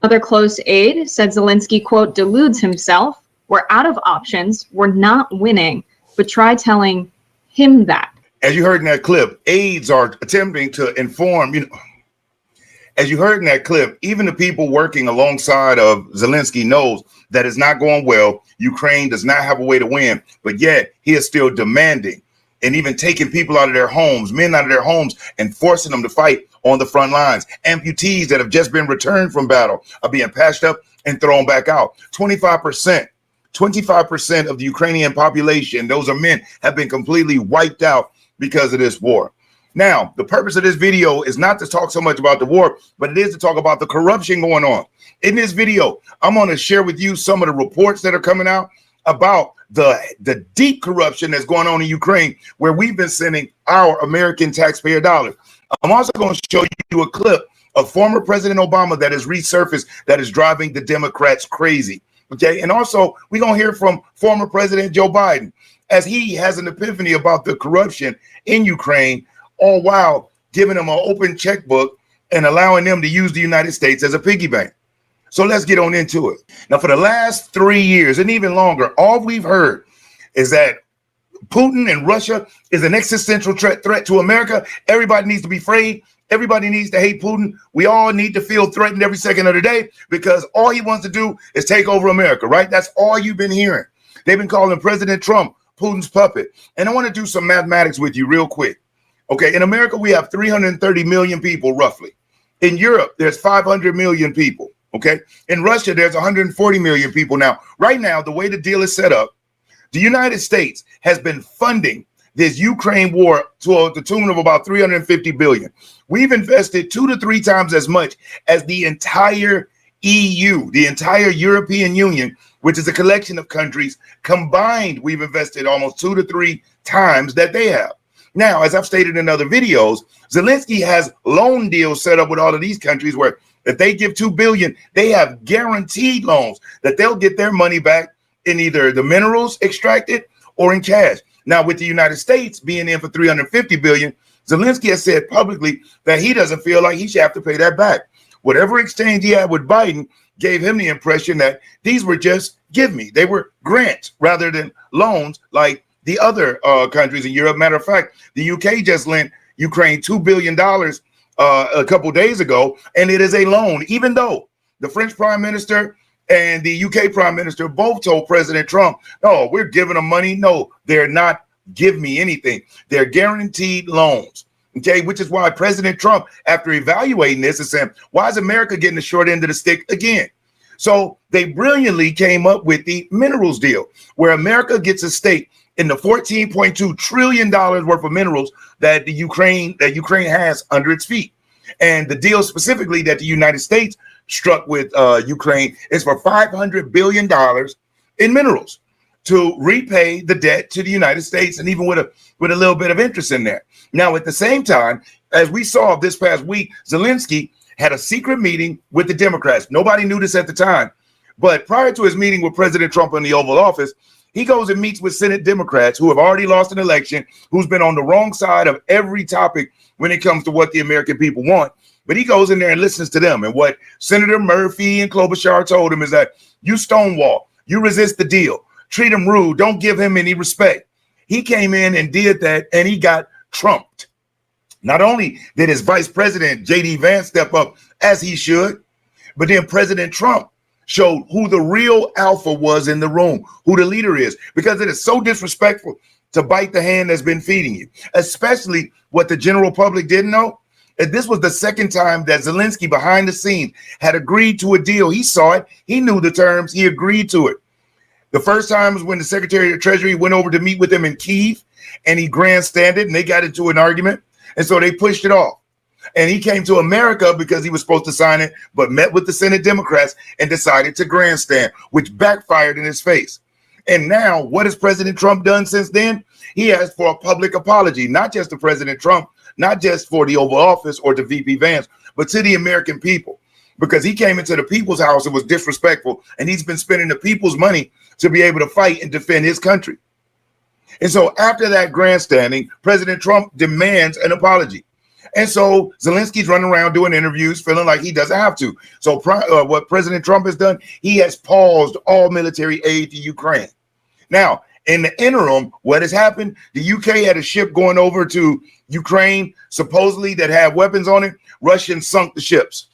Another close aide said Zelensky, quote, deludes himself. We're out of options. We're not winning. But try telling him that. As you heard in that clip, aides are attempting to inform, as you heard in that clip, even the people working alongside of Zelensky knows that it's not going well. Ukraine does not have a way to win, but yet he is still demanding and even taking people out of their homes, men out of their homes, and forcing them to fight on the front lines. Amputees that have just been returned from battle are being patched up and thrown back out. 25% of the Ukrainian population, those are men, have been completely wiped out because of this war. Now, the purpose of this video is not to talk so much about the war, but it is to talk about the corruption going on. In this video, I'm going to share with you some of the reports that are coming out about the deep corruption that's going on in Ukraine, where we've been sending our American taxpayer dollars. I'm also going to show you a clip of former President Obama that has resurfaced that is driving the Democrats crazy. Okay. And also we're going to hear from former President Joe Biden as he has an epiphany about the corruption in Ukraine, all while giving them an open checkbook and allowing them to use the United States as a piggy bank. So let's get on into it. Now, for the last 3 years and even longer, all we've heard is that Putin and Russia is an existential threat to America. Everybody needs to be afraid. Everybody needs to hate Putin. We all need to feel threatened every second of the day because all he wants to do is take over America, right? That's all you've been hearing. They've been calling President Trump Putin's puppet. And I want to do some mathematics with you real quick. Okay, in America, we have 330 million people, roughly. In Europe, there's 500 million people. Okay, in Russia, there's 140 million people. Now, right now, the way the deal is set up, the United States has been funding this Ukraine war to the tune of about 350 billion. We've invested 2 to 3 times as much as the entire EU, the entire European Union, which is a collection of countries combined. We've invested almost 2 to 3 times that they have. Now, as I've stated in other videos, Zelensky has loan deals set up with all of these countries where if they give $2 billion, they have guaranteed loans that they'll get their money back in either the minerals extracted or in cash. Now, with the United States being in for $350 billion, Zelensky has said publicly that he doesn't feel like he should have to pay that back. Whatever exchange he had with Biden gave him the impression that these were just give me. They were grants rather than loans like the other countries in Europe. Matter of fact, the UK just lent Ukraine $2 billion a couple days ago, and it is a loan, even though the French prime minister and the UK prime minister both told President Trump, no, we're giving them money. No, they're not give me anything. They're guaranteed loans. Okay, which is why President Trump, after evaluating this, is saying, why is America getting the short end of the stick again? So they brilliantly came up with the minerals deal, where America gets a stake in the $14.2 trillion worth of minerals that Ukraine has under its feet. And the deal specifically that the United States struck with Ukraine is for $500 billion in minerals to repay the debt to the United States, and even with a little bit of interest in there. Now, at the same time, as we saw this past week, Zelensky had a secret meeting with the Democrats. Nobody knew this at the time, but prior to his meeting with President Trump in the Oval Office, he goes and meets with Senate Democrats who have already lost an election, who's been on the wrong side of every topic when it comes to what the American people want. But he goes in there and listens to them. And what Senator Murphy and Klobuchar told him is that you stonewall, you resist the deal, treat him rude, don't give him any respect. He came in and did that, and he got trumped. Not only did his vice president, J.D. Vance, step up as he should, but then President Trump showed who the real alpha was in the room, who the leader is, because it is so disrespectful to bite the hand that's been feeding you, especially what the general public didn't know. And this was the second time that Zelensky behind the scenes had agreed to a deal. He saw it. He knew the terms. He agreed to it. The first time was when the Secretary of Treasury went over to meet with him in Kyiv, and he grandstanded, and they got into an argument. And so they pushed it off. And he came to America because he was supposed to sign it, but met with the Senate Democrats and decided to grandstand, which backfired in his face. And now, what has President Trump done since then? He asked for a public apology, not just to President Trump, not just for the Oval Office or to VP Vance, but to the American people, because he came into the people's house and was disrespectful, and he's been spending the people's money to be able to fight and defend his country. And so after that grandstanding, President Trump demands an apology. And so Zelensky's running around doing interviews, feeling like he doesn't have to. So what President Trump has done, he has paused all military aid to Ukraine. Now, in the interim, what has happened? The UK had a ship going over to Ukraine, supposedly that had weapons on it. Russians sunk the ships.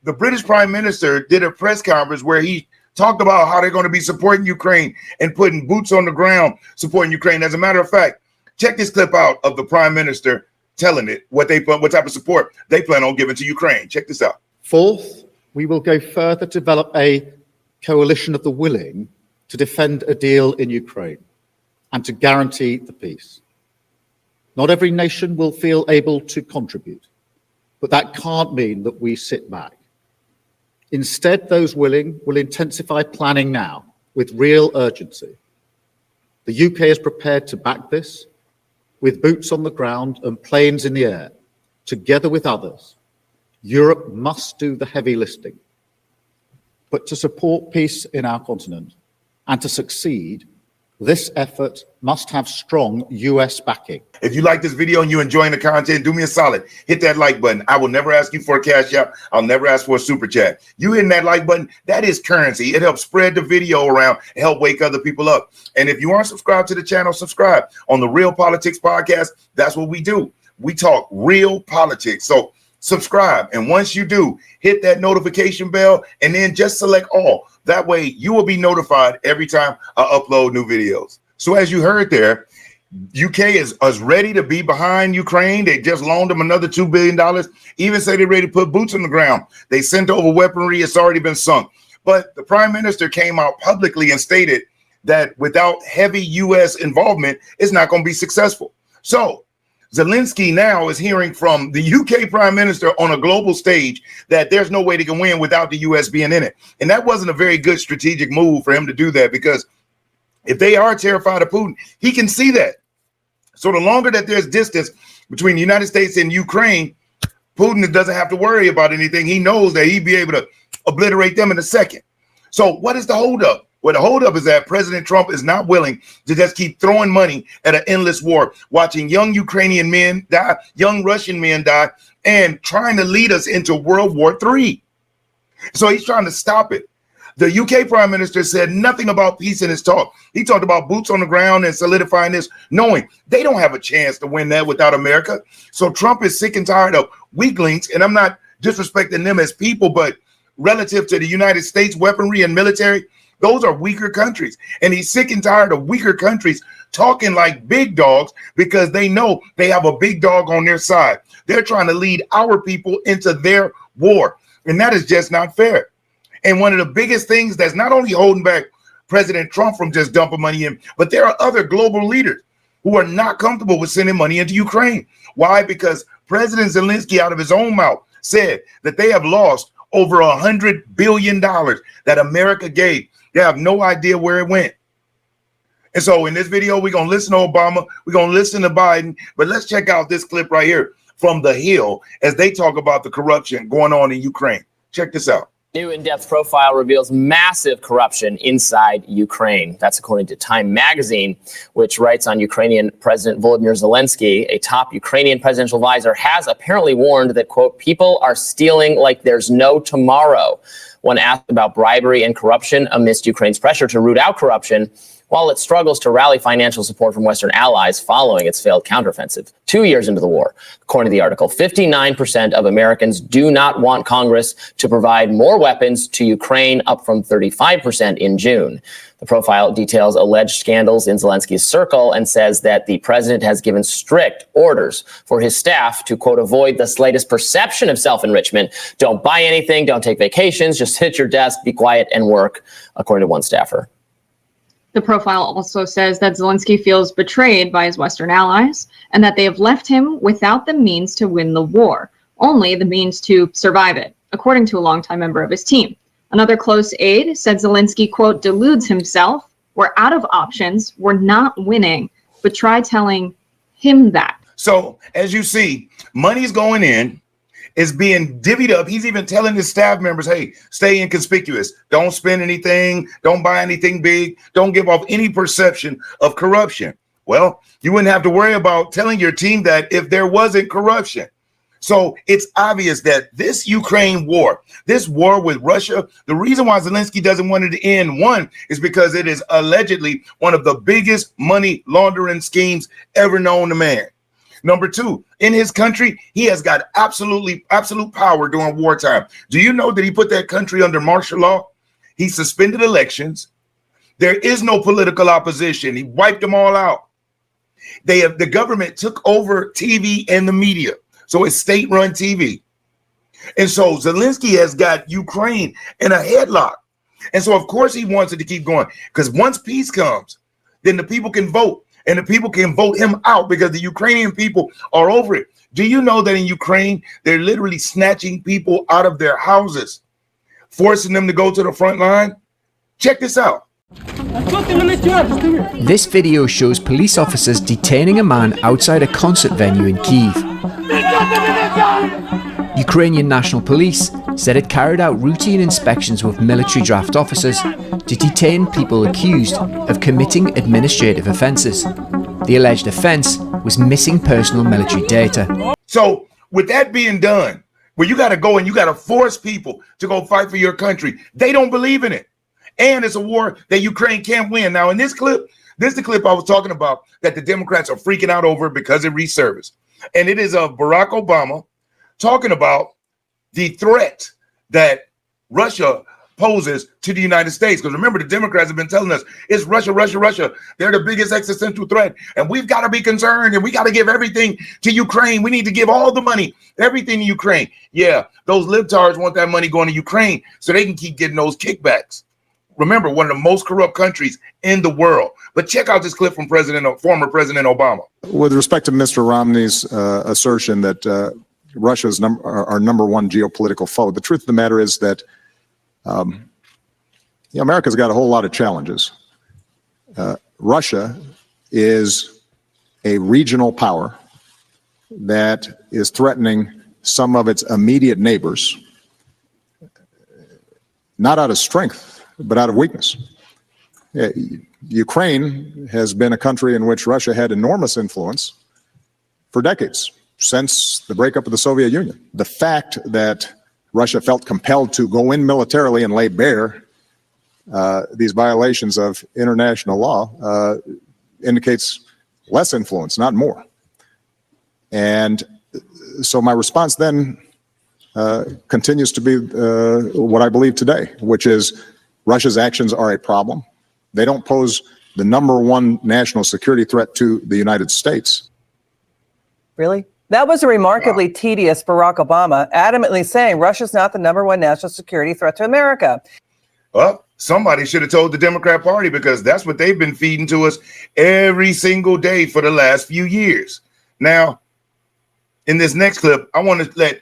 The British Prime Minister did a press conference where he talked about how they're going to be supporting Ukraine and putting boots on the ground supporting Ukraine. As a matter of fact, check this clip out of the Prime Minister telling it what type of support they plan on giving to Ukraine. Check this out. Fourth, we will go further to develop a coalition of the willing to defend a deal in Ukraine and to guarantee the peace. Not every nation will feel able to contribute, but that can't mean that we sit back. Instead, those willing will intensify planning now with real urgency. The UK is prepared to back this with boots on the ground and planes in the air. Together with others, Europe must do the heavy lifting. But to support peace in our continent and to succeed, this effort must have strong US backing. If you like this video and you're enjoying the content, do me a solid. Hit that like button. I will never ask you for a cash app. I'll never ask for a super chat. You hitting that like button, that is currency. It helps spread the video around and help wake other people up. And if you aren't subscribed to the channel, subscribe. On the Real Politics Podcast, that's what we do. We talk real politics. So subscribe. And once you do, hit that notification bell and then just select all. That way you will be notified every time I upload new videos. So as you heard there, UK is ready to be behind Ukraine. They just loaned them another $2 billion. Even say they're ready to put boots on the ground. They sent over weaponry. It's already been sunk. But the prime minister came out publicly and stated that without heavy US involvement, it's not going to be successful. So Zelensky now is hearing from the UK prime minister on a global stage that there's no way they can win without the US being in it. And that wasn't a very good strategic move for him to do that, because if they are terrified of Putin, he can see that. So the longer that there's distance between the United States and Ukraine, Putin doesn't have to worry about anything. He knows that he'd be able to obliterate them in a second. So what is the holdup? Well, the holdup is that President Trump is not willing to just keep throwing money at an endless war, watching young Ukrainian men die, young Russian men die, and trying to lead us into World War III. So he's trying to stop it. The UK prime minister said nothing about peace in his talk. He talked about boots on the ground and solidifying this, knowing they don't have a chance to win that without America. So Trump is sick and tired of weaklings, and I'm not disrespecting them as people, but relative to the United States weaponry and military, those are weaker countries. And he's sick and tired of weaker countries talking like big dogs because they know they have a big dog on their side. They're trying to lead our people into their war. And that is just not fair. And one of the biggest things that's not only holding back President Trump from just dumping money in, but there are other global leaders who are not comfortable with sending money into Ukraine. Why? Because President Zelensky, out of his own mouth, said that they have lost over $100 billion that America gave. They have no idea where it went. And so in this video, we're going to listen to Obama. We're going to listen to Biden. But let's check out this clip right here from The Hill as they talk about the corruption going on in Ukraine. Check this out. New in-depth profile reveals massive corruption inside Ukraine. That's according to Time magazine, which writes on Ukrainian President Volodymyr Zelensky. A top Ukrainian presidential advisor has apparently warned that, quote, people are stealing like there's no tomorrow. When asked about bribery and corruption amidst Ukraine's pressure to root out corruption, while it struggles to rally financial support from Western allies following its failed counteroffensive 2 years into the war. According to the article, 59% of Americans do not want Congress to provide more weapons to Ukraine, up from 35% in June. The profile details alleged scandals in Zelensky's circle and says that the president has given strict orders for his staff to, quote, avoid the slightest perception of self-enrichment. Don't buy anything, don't take vacations, just sit at your desk, be quiet and work, according to one staffer. The profile also says that Zelensky feels betrayed by his Western allies and that they have left him without the means to win the war, only the means to survive it, according to a longtime member of his team. Another close aide said Zelensky, quote, deludes himself. We're out of options. We're not winning, but try telling him that. So as you see, money's going in. Is being divvied up. He's even telling his staff members, hey, stay inconspicuous. Don't spend anything. Don't buy anything big. Don't give off any perception of corruption. Well, you wouldn't have to worry about telling your team that if there wasn't corruption. So it's obvious that this Ukraine war, this war with Russia, the reason why Zelensky doesn't want it to end, one, is because it is allegedly one of the biggest money laundering schemes ever known to man. Number two, in his country, he has got absolute power during wartime. Do you know that he put that country under martial law? He suspended elections. There is no political opposition. He wiped them all out. The government took over TV and the media. So it's state-run TV. And so Zelensky has got Ukraine in a headlock. And so, of course, he wants it to keep going, because once peace comes, then the people can vote, and the people can vote him out because the Ukrainian people are over it. Do you know that in Ukraine, they're literally snatching people out of their houses, forcing them to go to the front line? Check this out. This video shows police officers detaining a man outside a concert venue in Kyiv. Ukrainian National Police said it carried out routine inspections with military draft officers to detain people accused of committing administrative offences. The alleged offence was missing personal military data. So with that being done, where you got to go and you got to force people to go fight for your country, they don't believe in it. And it's a war that Ukraine can't win. Now, in this clip, this is the clip I was talking about that the Democrats are freaking out over because it resurfaced. And it is of Barack Obama talking about the threat that Russia poses to the United States. Because remember, the Democrats have been telling us it's Russia, Russia, Russia. They're the biggest existential threat. And we've got to be concerned, and we got to give everything to Ukraine. We need to give all the money, everything to Ukraine. Yeah, those libtards want that money going to Ukraine so they can keep getting those kickbacks. Remember, one of the most corrupt countries in the world. But check out this clip from former President Obama. With respect to Mr. Romney's assertion that Russia is our number one geopolitical foe, the truth of the matter is that America's got a whole lot of challenges. Russia is a regional power that is threatening some of its immediate neighbors, not out of strength, but out of weakness. Ukraine has been a country in which Russia had enormous influence for decades, since the breakup of the Soviet Union. The fact that Russia felt compelled to go in militarily and lay bare these violations of international law indicates less influence, not more. And so my response then continues to be what I believe today, which is Russia's actions are a problem. They don't pose the number one national security threat to the United States. Really? That was a remarkably tedious Barack Obama adamantly saying Russia's not the number one national security threat to America. Well, somebody should have told the Democrat Party, because that's what they've been feeding to us every single day for the last few years. Now, in this next clip, I want to let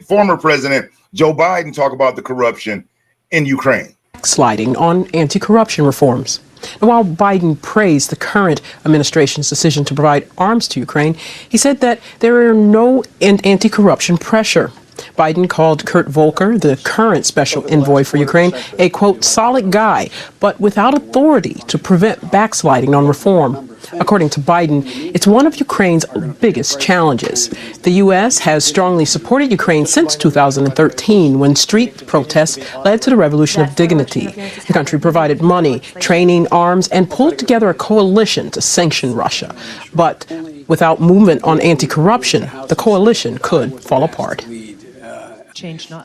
former President Joe Biden talk about the corruption in Ukraine. Sliding on anti-corruption reforms. And while Biden praised the current administration's decision to provide arms to Ukraine, he said that there are no anti-corruption pressure. Biden called Kurt Volker, the current special envoy for Ukraine, a, quote, solid guy, but without authority to prevent backsliding on reform. According to Biden, it's one of Ukraine's biggest challenges. The U.S. has strongly supported Ukraine since 2013, when street protests led to the Revolution of Dignity. The country provided money, training, arms, and pulled together a coalition to sanction Russia. But without movement on anti-corruption, the coalition could fall apart.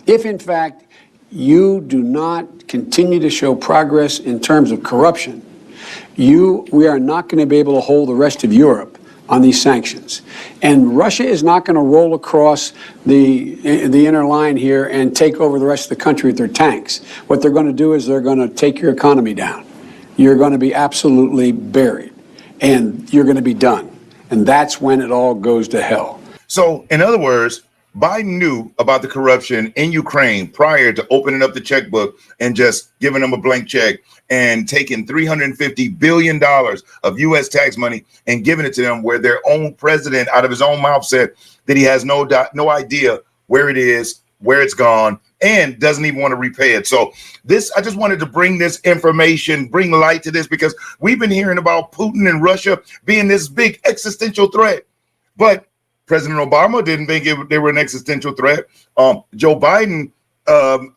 If, in fact, you do not continue to show progress in terms of corruption, we are not going to be able to hold the rest of Europe on these sanctions. And Russia is not going to roll across the inner line here and take over the rest of the country with their tanks. What they're going to do is they're going to take your economy down. You're going to be absolutely buried, and you're going to be done. And that's when it all goes to hell. So, in other words, Biden knew about the corruption in Ukraine prior to opening up the checkbook and just giving them a blank check and taking $350 billion of U.S. tax money and giving it to them, where their own president out of his own mouth said that he has no idea where it is, where it's gone, and doesn't even want to repay it. So I just wanted to bring this information, bring light to this, because we've been hearing about Putin and Russia being this big existential threat. But President Obama didn't think they were an existential threat. Joe Biden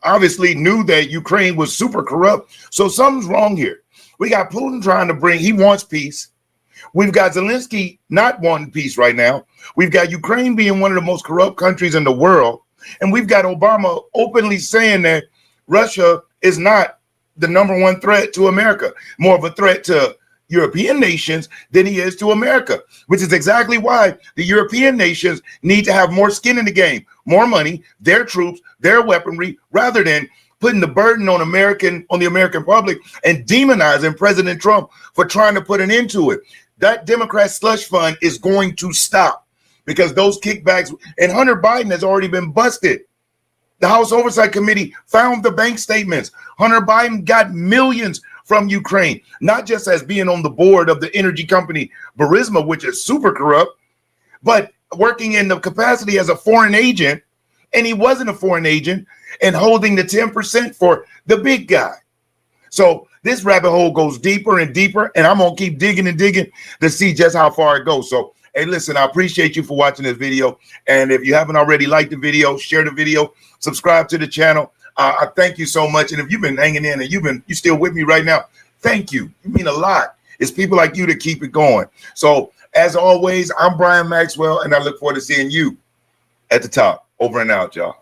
obviously knew that Ukraine was super corrupt. So something's wrong here. We got Putin trying to he wants peace. We've got Zelensky not wanting peace right now. We've got Ukraine being one of the most corrupt countries in the world. And we've got Obama openly saying that Russia is not the #1 threat to America, more of a threat to European nations than he is to America, which is exactly why the European nations need to have more skin in the game, more money, their troops, their weaponry, rather than putting the burden on the American public and demonizing President Trump for trying to put an end to it. That Democrat slush fund is going to stop because those kickbacks, and Hunter Biden has already been busted. The House Oversight Committee found the bank statements. Hunter Biden got millions from Ukraine, not just as being on the board of the energy company Burisma, which is super corrupt, but working in the capacity as a foreign agent. And he wasn't a foreign agent, and holding the 10% for the big guy. So this rabbit hole goes deeper and deeper, and I'm going to keep digging and digging to see just how far it goes. So, hey, listen, I appreciate you for watching this video. And if you haven't already liked the video, share the video, subscribe to the channel. I thank you so much. And if you've been hanging in and you still with me right now, thank you. You mean a lot. It's people like you that keep it going. So as always, I'm Brian Maxwell, and I look forward to seeing you at the top. Over and out, y'all.